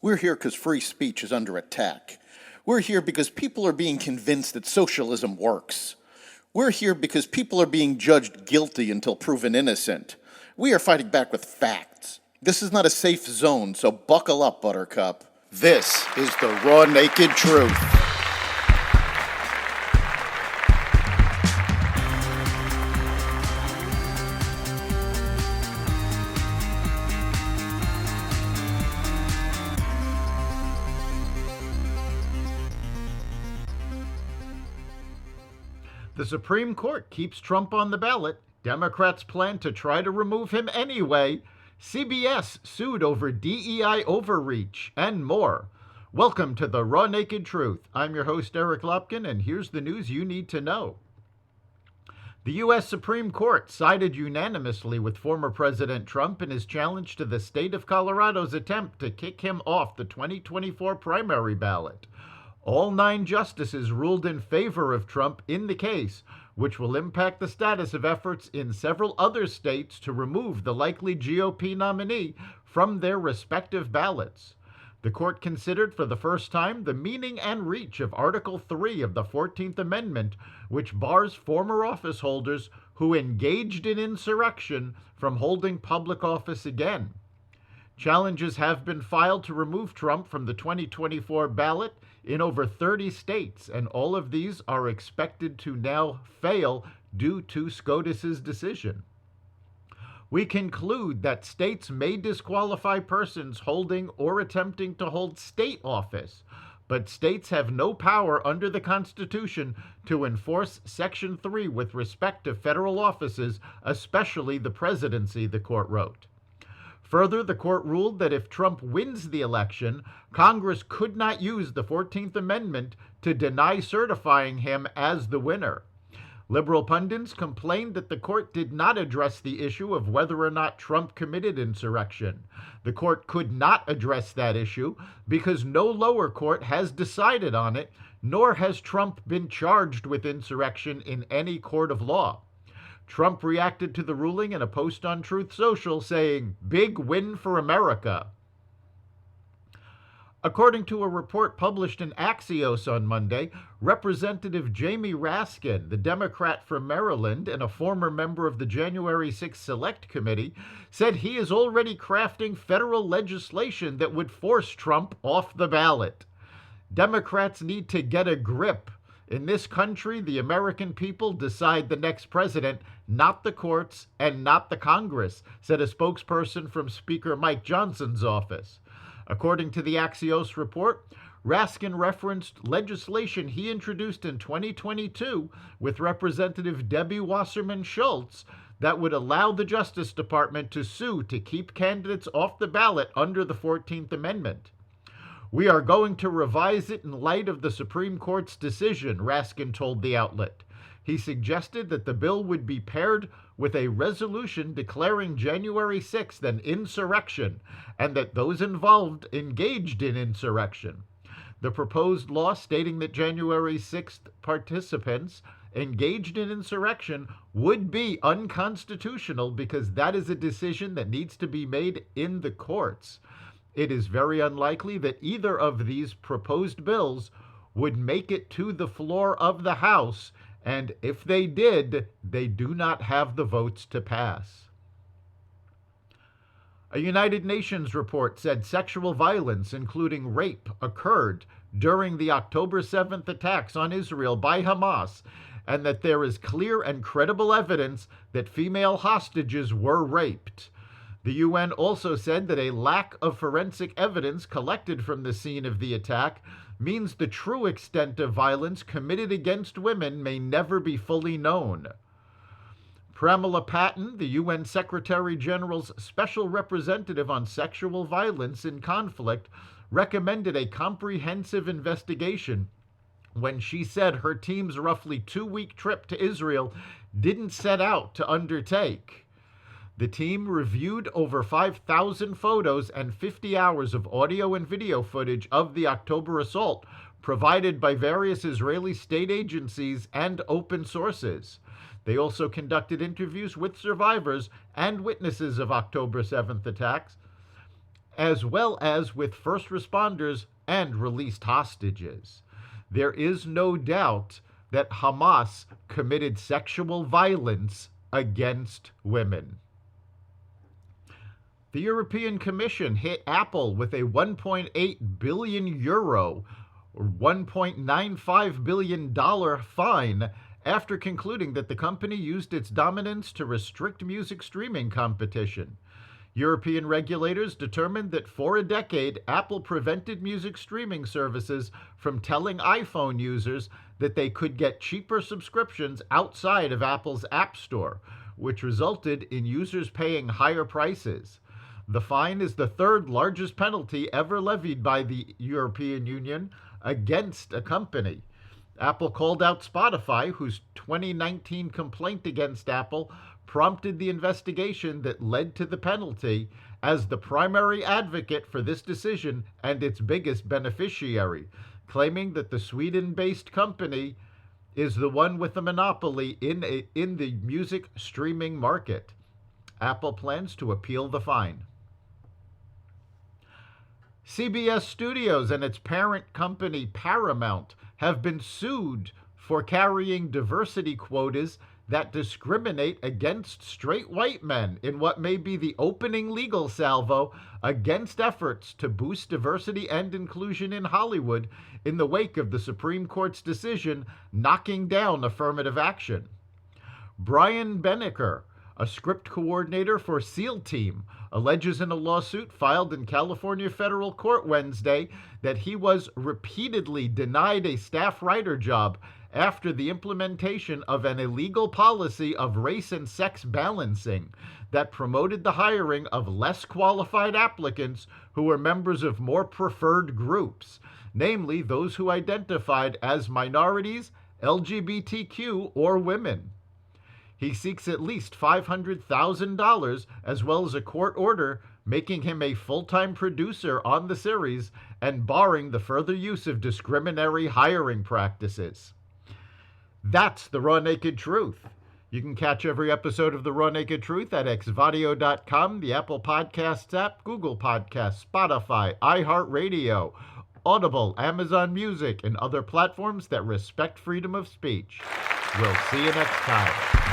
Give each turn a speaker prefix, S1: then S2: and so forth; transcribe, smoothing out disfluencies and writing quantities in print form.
S1: We're here because free speech is under attack. We're here because people are being convinced that socialism works. We're here because people are being judged guilty until proven innocent. We are fighting back with facts. This is not a safe zone, so buckle up, Buttercup. This is the raw, naked truth.
S2: The Supreme Court keeps Trump on the ballot. Democrats plan to try to remove him anyway. CBS sued over DEI overreach and more. Welcome to the Raw Naked Truth. I'm your host, Eric Lopkin, and here's the news you need to know. The U.S. Supreme Court sided unanimously with former President Trump in his challenge to the state of Colorado's attempt to kick him off the 2024 primary ballot. All 9 justices ruled in favor of Trump in the case, which will impact the status of efforts in several other states to remove the likely GOP nominee from their respective ballots. The court considered for the first time the meaning and reach of Article 3 of the 14th Amendment, which bars former office holders who engaged in insurrection from holding public office again. Challenges have been filed to remove Trump from the 2024 ballot in over 30 states, and all of these are expected to now fail due to SCOTUS's decision. We conclude that states may disqualify persons holding or attempting to hold state office, but states have no power under the Constitution to enforce Section 3 with respect to federal offices, especially the presidency, the court wrote. Further, the court ruled that if Trump wins the election, Congress could not use the 14th Amendment to deny certifying him as the winner. Liberal pundits complained that the court did not address the issue of whether or not Trump committed insurrection. The court could not address that issue because no lower court has decided on it, nor has Trump been charged with insurrection in any court of law. Trump reacted to the ruling in a post on Truth Social saying, "Big win for America." According to a report published in Axios on Monday, Representative Jamie Raskin, the Democrat from Maryland and a former member of the January 6th Select Committee, said he is already crafting federal legislation that would force Trump off the ballot. Democrats need to get a grip. In this country, the American people decide the next president, not the courts and not the Congress, said a spokesperson from Speaker Mike Johnson's office. According to the Axios report, Raskin referenced legislation he introduced in 2022 with Representative Debbie Wasserman Schultz that would allow the Justice Department to sue to keep candidates off the ballot under the 14th Amendment. "We are going to revise it in light of the Supreme Court's decision," Raskin told the outlet. He suggested that the bill would be paired with a resolution declaring January 6th an insurrection, and that those involved engaged in insurrection. The proposed law stating that January 6th participants engaged in insurrection would be unconstitutional because that is a decision that needs to be made in the courts. It is very unlikely that either of these proposed bills would make it to the floor of the House, and if they did, they do not have the votes to pass. A United Nations report said sexual violence, including rape, occurred during the October 7th attacks on Israel by Hamas, and that there is clear and credible evidence that female hostages were raped. The UN also said that a lack of forensic evidence collected from the scene of the attack means the true extent of violence committed against women may never be fully known. Pramila Patten, the UN Secretary General's special representative on sexual violence in conflict, recommended a comprehensive investigation when she said her team's roughly 2-week trip to Israel didn't set out to undertake. The team reviewed over 5,000 photos and 50 hours of audio and video footage of the October assault provided by various Israeli state agencies and open sources. They also conducted interviews with survivors and witnesses of October 7th attacks as well as with first responders and released hostages. There is no doubt that Hamas committed sexual violence against women. The European Commission hit Apple with a 1.8 billion euro or $1.95 billion fine after concluding that the company used its dominance to restrict music streaming competition. European regulators determined that for a decade, Apple prevented music streaming services from telling iPhone users that they could get cheaper subscriptions outside of Apple's App Store, which resulted in users paying higher prices. The fine is the third largest penalty ever levied by the European Union against a company. Apple called out Spotify, whose 2019 complaint against Apple prompted the investigation that led to the penalty, as the primary advocate for this decision and its biggest beneficiary, claiming that the Sweden-based company is the one with the monopoly in the music streaming market. Apple plans to appeal the fine. CBS Studios and its parent company Paramount have been sued for carrying diversity quotas that discriminate against straight white men in what may be the opening legal salvo against efforts to boost diversity and inclusion in Hollywood in the wake of the Supreme Court's decision knocking down affirmative action. Brian Benecker, a script coordinator for SEAL Team, alleges in a lawsuit filed in California federal court Wednesday that he was repeatedly denied a staff writer job after the implementation of an illegal policy of race and sex balancing that promoted the hiring of less qualified applicants who were members of more preferred groups, namely those who identified as minorities, LGBTQ, or women. He seeks at least $500,000 as well as a court order making him a full-time producer on the series and barring the further use of discriminatory hiring practices. That's the Raw Naked Truth. You can catch every episode of the Raw Naked Truth at xvadio.com, the Apple Podcasts app, Google Podcasts, Spotify, iHeartRadio, Audible, Amazon Music, and other platforms that respect freedom of speech. We'll see you next time.